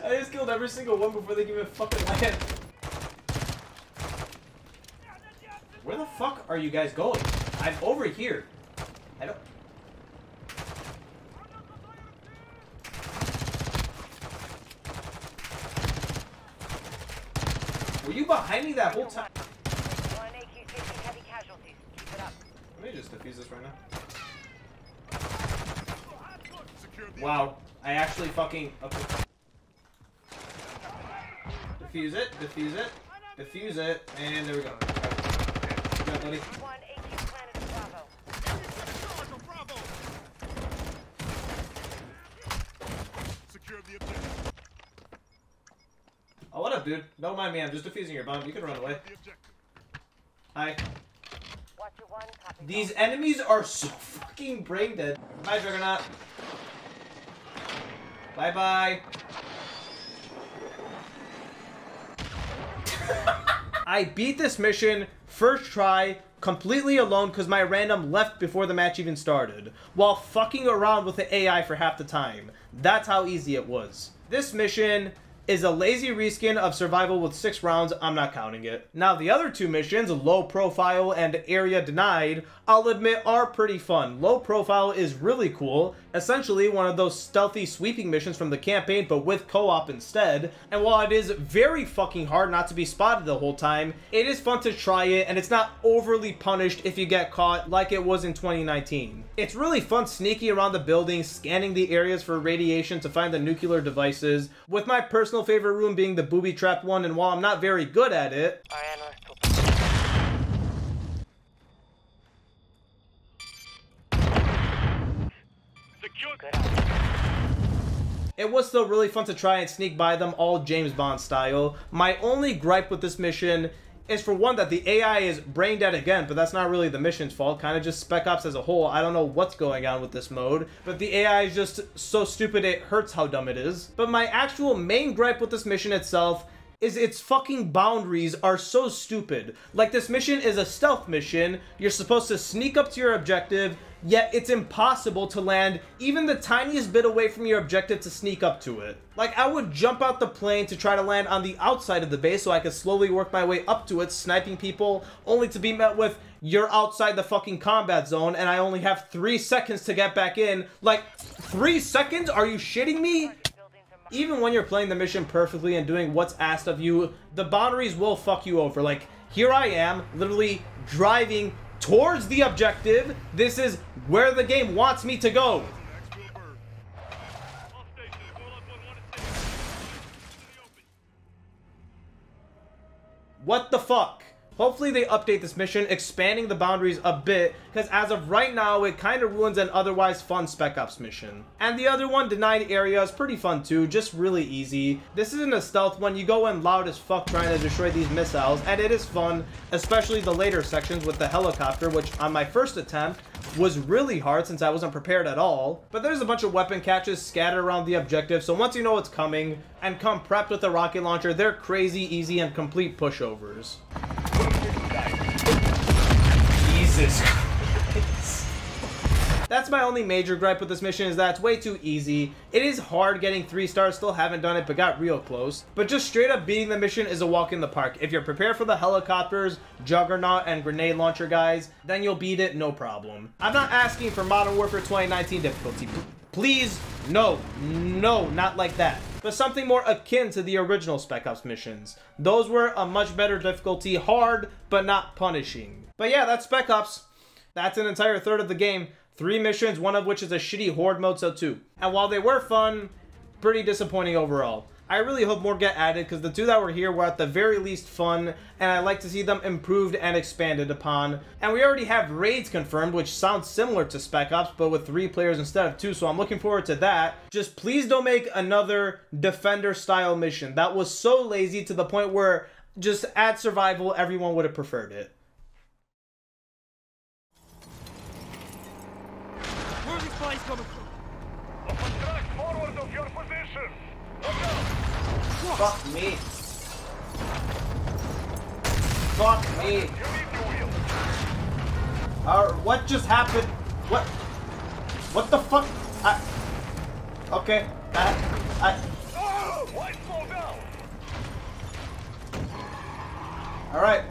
I just killed every single one before they can even fucking land. Where the fuck are you guys going? I'm over here. I don't... Were you behind me that whole time? Let me just defuse this right now. Wow. I actually fucking... Okay. Defuse it, defuse it, defuse it, and there we go. Good job, buddy. Oh, what up, dude? Don't mind me, I'm just defusing your bomb. You can run away. Hi. These enemies are so fucking brain dead. Bye, Juggernaut. Bye-bye. I beat this mission first try completely alone because my random left before the match even started, while fucking around with the AI for half the time. That's how easy it was. This mission is a lazy reskin of survival with 6 rounds. I'm not counting it. Now the other 2 missions, low profile and area denied, I'll admit are pretty fun. Low profile is really cool. Essentially one of those stealthy sweeping missions from the campaign, but with co-op instead. And while it is very fucking hard not to be spotted the whole time, it is fun to try it, and it's not overly punished if you get caught like it was in 2019. It's really fun sneaking around the building, scanning the areas for radiation to find the nuclear devices, with my personal favorite room being the booby trap one, and while I'm not very good at it, it was still really fun to try and sneak by them all James Bond style. My only gripe with this mission is, for one, that the AI is brain dead again, but that's not really the mission's fault, kind of just Spec Ops as a whole. I don't know what's going on with this mode, but the AI is just so stupid it hurts how dumb it is. But my actual main gripe with this mission itself is its fucking boundaries are so stupid. Like, this mission is a stealth mission. You're supposed to sneak up to your objective, yet it's impossible to land even the tiniest bit away from your objective to sneak up to it. Like, I would jump out the plane to try to land on the outside of the base so I could slowly work my way up to it, sniping people, only to be met with, "You're outside the fucking combat zone, and I only have 3 seconds to get back in." Like, 3 seconds? Are you shitting me? Even when you're playing the mission perfectly and doing what's asked of you, the boundaries will fuck you over. Like, here I am, literally driving towards the objective. This is where the game wants me to go. What the fuck? Hopefully they update this mission, expanding the boundaries a bit, because as of right now, it kind of ruins an otherwise fun Spec Ops mission. And the other one, Denied Area, is pretty fun too, just really easy. This isn't a stealth one, you go in loud as fuck trying to destroy these missiles, and it is fun, especially the later sections with the helicopter, which on my first attempt was really hard since I wasn't prepared at all. But there's a bunch of weapon catches scattered around the objective, so once you know what's coming, and come prepped with a rocket launcher, they're crazy easy and complete pushovers. Jesus Christ. That's my only major gripe with this mission, is that it's way too easy. It is hard getting 3 stars, still haven't done it, but got real close. But just straight up beating the mission is a walk in the park. If you're prepared for the helicopters, Juggernaut, and grenade launcher guys, then you'll beat it, no problem. I'm not asking for Modern Warfare 2019 difficulty. Please, no, not like that. But something more akin to the original Spec Ops missions. Those were a much better difficulty, hard, but not punishing. But yeah, that's Spec Ops. That's an entire third of the game. 3 missions, one of which is a shitty horde mode, so 2. And while they were fun, pretty disappointing overall. I really hope more get added, because the 2 that were here were at the very least fun, and I'd like to see them improved and expanded upon. And we already have raids confirmed, which sounds similar to Spec Ops, but with 3 players instead of 2, so I'm looking forward to that. Just please don't make another Defender-style mission. That was so lazy to the point where just add survival, everyone would have preferred it. Where's these planes coming from? Up on track, forward of your position. Look out! Fuck me. Fuck me. What just happened? What the fuck? Okay. Alright.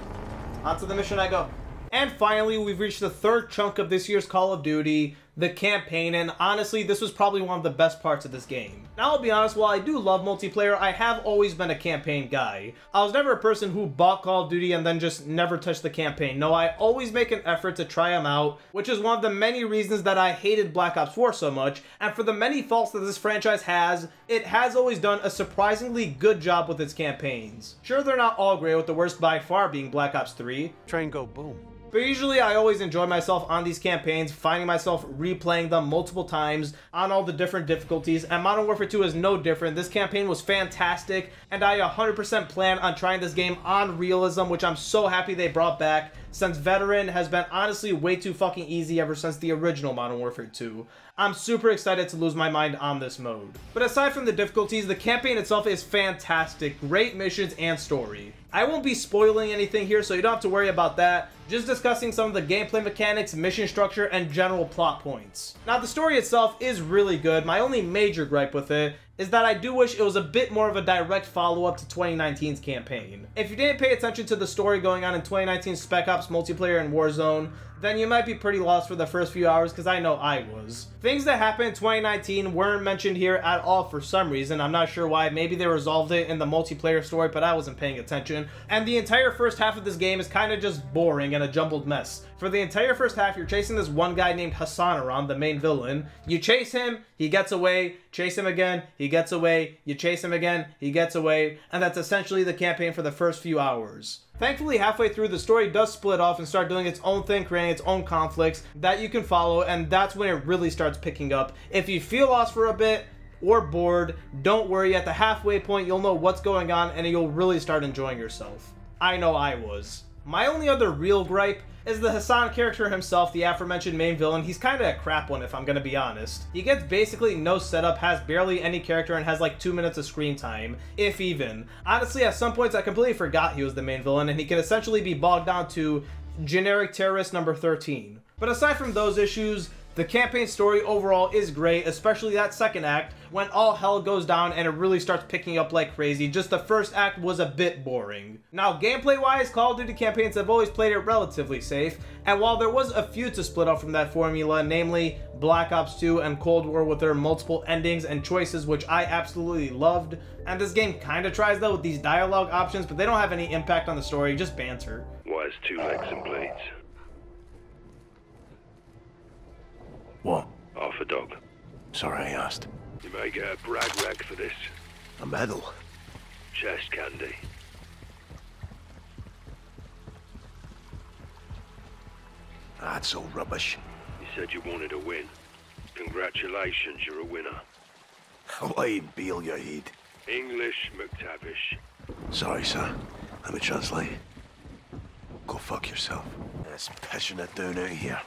On to the mission I go. And finally, we've reached the third chunk of this year's Call of Duty, the campaign, and honestly, this was probably one of the best parts of this game. Now, I'll be honest, while I do love multiplayer, I have always been a campaign guy. I was never a person who bought Call of Duty and then just never touched the campaign. No, I always make an effort to try them out, which is one of the many reasons that I hated Black Ops 4 so much, and for the many faults that this franchise has, it has always done a surprisingly good job with its campaigns. Sure, they're not all great, with the worst by far being Black Ops 3. Train go boom. But usually I always enjoy myself on these campaigns, finding myself replaying them multiple times on all the different difficulties, and Modern Warfare 2 is no different. This campaign was fantastic, and I 100% plan on trying this game on realism, which I'm so happy they brought back, since Veteran has been honestly way too fucking easy ever since the original Modern Warfare 2. I'm super excited to lose my mind on this mode. But aside from the difficulties, the campaign itself is fantastic, great missions and story. I won't be spoiling anything here, so you don't have to worry about that. Just discussing some of the gameplay mechanics, mission structure, and general plot points. Now, the story itself is really good. My only major gripe with it is that I do wish it was a bit more of a direct follow-up to 2019's campaign. If you didn't pay attention to the story going on in 2019's Spec Ops multiplayer and Warzone, then you might be pretty lost for the first few hours, because I know I was. Things that happened in 2019 weren't mentioned here at all for some reason. I'm not sure why. Maybe they resolved it in the multiplayer story, but I wasn't paying attention. And the entire first half of this game is kind of just boring and a jumbled mess. For the entire first half, you're chasing this one guy named Hassan around, the main villain. You chase him, he gets away, chase him again, he gets away, you chase him again, he gets away, and that's essentially the campaign for the first few hours. Thankfully, halfway through, the story does split off and start doing its own thing, creating its own conflicts that you can follow, and that's when it really starts picking up. If you feel lost for a bit or bored, don't worry. At the halfway point, you'll know what's going on, and you'll really start enjoying yourself. I know I was. My only other real gripe is the Hassan character himself, the aforementioned main villain. He's kind of a crap one, if I'm gonna be honest. He gets basically no setup, has barely any character, and has like 2 minutes of screen time, if even. Honestly, at some points I completely forgot he was the main villain, and he can essentially be bogged down to generic terrorist number 13. But aside from those issues, the campaign story overall is great, especially that second act, when all hell goes down and it really starts picking up like crazy. Just the first act was a bit boring. Now, gameplay-wise, Call of Duty campaigns have always played it relatively safe, and while there was a few to split off from that formula, namely Black Ops 2 and Cold War with their multiple endings and choices, which I absolutely loved, and this game kinda tries though with these dialogue options, but they don't have any impact on the story, just banter. Wise 2 legs and blades. What? Half a dog. Sorry I asked. You may get a brag rag for this. A medal? Chest candy. That's all rubbish. You said you wanted a win. Congratulations, you're a winner. Why Beal your head? English McTavish. Sorry, sir. Let me translate. Go fuck yourself. It's pissing it down out here.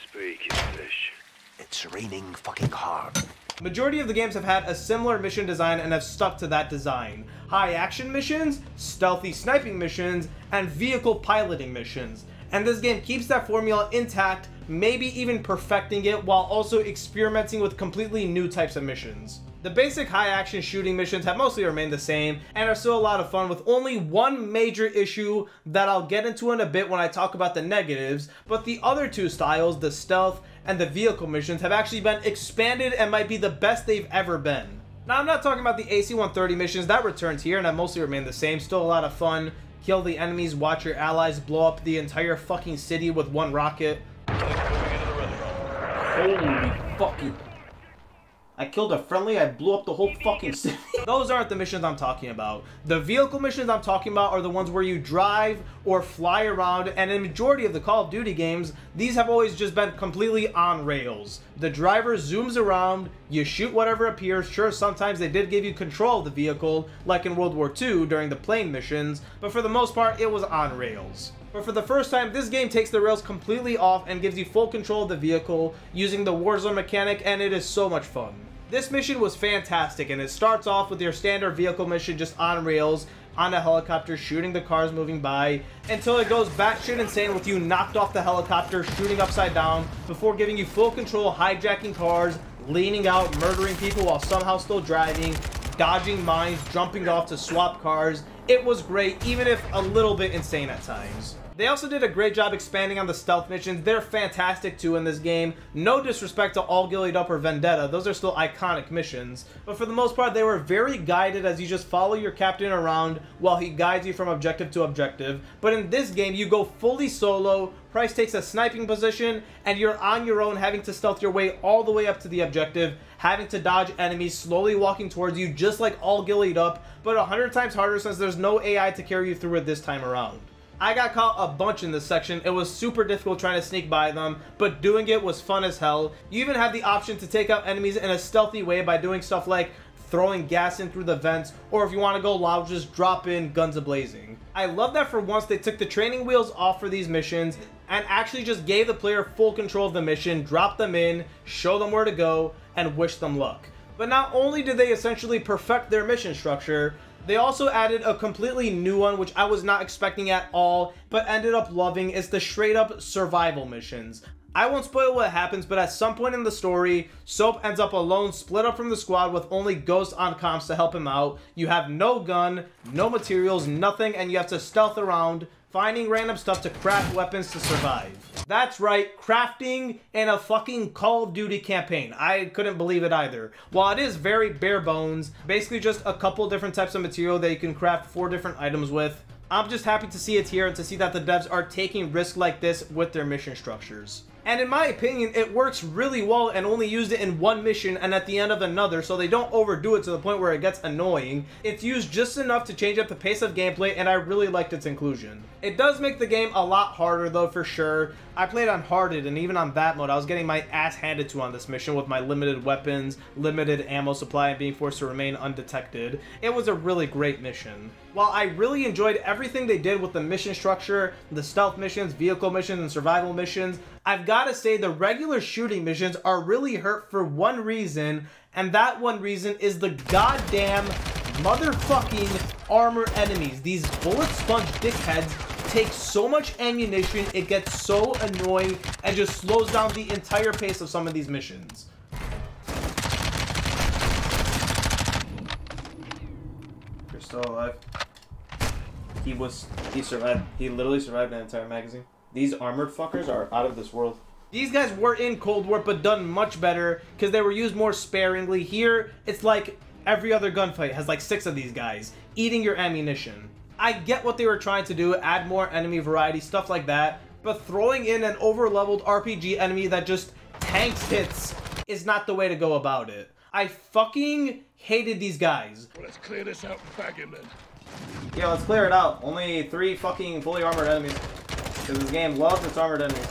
Speak English. It's raining fucking hard. Majority of the games have had a similar mission design and have stuck to that design. High action missions, stealthy sniping missions, and vehicle piloting missions. And this game keeps that formula intact, maybe even perfecting it, while also experimenting with completely new types of missions. The basic high action shooting missions have mostly remained the same and are still a lot of fun, with only one major issue that I'll get into in a bit when I talk about the negatives, but the other two styles, the stealth and the vehicle missions, have actually been expanded and might be the best they've ever been. Now, I'm not talking about the AC-130 missions, that returns here and have mostly remained the same, still a lot of fun. Kill the enemies, watch your allies blow up the entire fucking city with one rocket. Holy fucking... I killed a friendly, I blew up the whole fucking city. Those aren't the missions I'm talking about. The vehicle missions I'm talking about are the ones where you drive or fly around, and in the majority of the Call of Duty games, these have always just been completely on rails. The driver zooms around, you shoot whatever appears. Sure, sometimes they did give you control of the vehicle, like in World War II during the plane missions, but for the most part, it was on rails. But for the first time, this game takes the rails completely off and gives you full control of the vehicle using the Warzone mechanic, and it is so much fun. This mission was fantastic, and it starts off with your standard vehicle mission just on rails. on a helicopter shooting the cars moving by until it goes batshit insane with you knocked off the helicopter, shooting upside down before giving you full control, hijacking cars, leaning out, murdering people while somehow still driving, dodging mines, jumping off to swap cars. It was great, even if a little bit insane at times. They also did a great job expanding on the stealth missions. They're fantastic too in this game. No disrespect to All Gillied Up or Vendetta, those are still iconic missions. But for the most part, they were very guided as you just follow your captain around while he guides you from objective to objective. But in this game, you go fully solo, Price takes a sniping position, and you're on your own having to stealth your way all the way up to the objective, having to dodge enemies slowly walking towards you just like All Gillied Up, but 100 times harder since there's no AI to carry you through it this time around. I got caught a bunch in this section. It was super difficult trying to sneak by them, but doing it was fun as hell. You even have the option to take out enemies in a stealthy way by doing stuff like throwing gas in through the vents, or if you want to go loud, just drop in guns a-blazing. I love that for once they took the training wheels off for these missions and actually just gave the player full control of the mission, drop them in, show them where to go, and wish them luck. But not only did they essentially perfect their mission structure, they also added a completely new one, which I was not expecting at all, but ended up loving. It's the straight up survival missions. I won't spoil what happens, but at some point in the story, Soap ends up alone, split up from the squad with only Ghost on comms to help him out. You have no gun, no materials, nothing, and you have to stealth around, finding random stuff to craft weapons to survive. That's right, crafting in a fucking Call of Duty campaign. I couldn't believe it either. While it is very bare bones, basically just a couple different types of material that you can craft 4 different items with, I'm just happy to see it here and to see that the devs are taking risks like this with their mission structures. And in my opinion, it works really well and only used it in one mission and at the end of another, so they don't overdo it to the point where it gets annoying. It's used just enough to change up the pace of gameplay, and I really liked its inclusion. It does make the game a lot harder though, for sure. I played on harded, and even on that mode, I was getting my ass handed to on this mission with my limited weapons, limited ammo supply, and being forced to remain undetected. It was a really great mission. While I really enjoyed everything they did with the mission structure, the stealth missions, vehicle missions, and survival missions, I've got to say the regular shooting missions are really hurt for one reason, and that one reason is the goddamn motherfucking armor enemies. These bullet sponge dickheads take so much ammunition, it gets so annoying, and just slows down the entire pace of some of these missions. You're still alive. He survived. He literally survived an entire magazine. These armored fuckers are out of this world. These guys were in Cold War, but done much better because they were used more sparingly. Here, it's like every other gunfight has like 6 of these guys eating your ammunition. I get what they were trying to do, add more enemy variety, stuff like that, but throwing in an over-leveled RPG enemy that just tanks hits is not the way to go about it. I fucking hated these guys. Well, let's clear this out and bag him then. Yeah, let's clear it out. Only 3 fucking fully armored enemies. Because this game loves its armored enemies.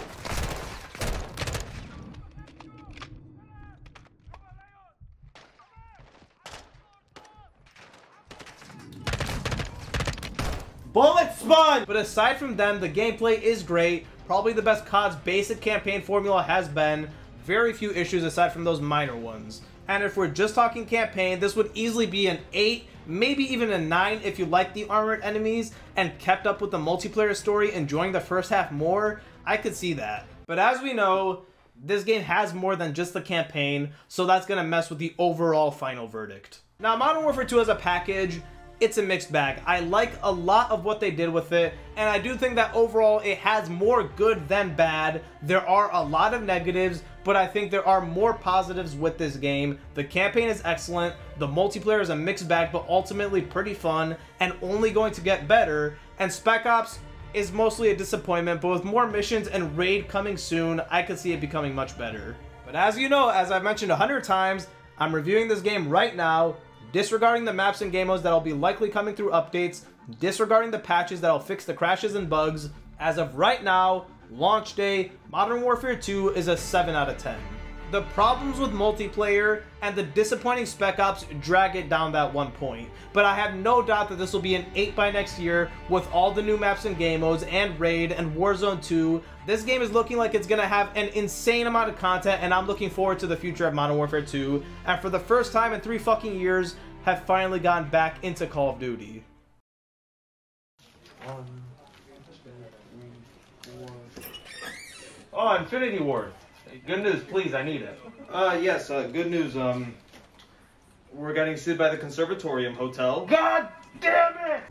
Bullet sponge! But aside from them, the gameplay is great. Probably the best COD's basic campaign formula has been. Very few issues aside from those minor ones. And if we're just talking campaign, this would easily be an 8, maybe even a 9 if you like the armored enemies and kept up with the multiplayer story, enjoying the first half more. I could see that. But as we know, this game has more than just the campaign, so that's gonna mess with the overall final verdict. Now, Modern Warfare 2 as a package, it's a mixed bag. I like a lot of what they did with it, and I do think that overall it has more good than bad. There are a lot of negatives, but I think there are more positives with this game. The campaign is excellent, the multiplayer is a mixed bag, but ultimately pretty fun, and only going to get better, and Spec Ops is mostly a disappointment, but with more missions and Raid coming soon, I could see it becoming much better. But as you know, as I've mentioned 100 times, I'm reviewing this game right now, disregarding the maps and game modes that'll be likely coming through updates, disregarding the patches that'll fix the crashes and bugs. As of right now, launch day, Modern Warfare 2 is a 7 out of 10. The problems with multiplayer and the disappointing Spec Ops drag it down that 1 point, but I have no doubt that this will be an 8 by next year with all the new maps and game modes and Raid and Warzone 2. This game is looking like it's gonna have an insane amount of content, and I'm looking forward to the future of Modern Warfare 2, and for the first time in 3 fucking years, have finally gotten back into Call of Duty. 1, 2, 3, 4. Oh, Infinity Ward. Good news, please. I need it. Yes. Good news. We're getting sued by the Conservatorium Hotel. God damn it!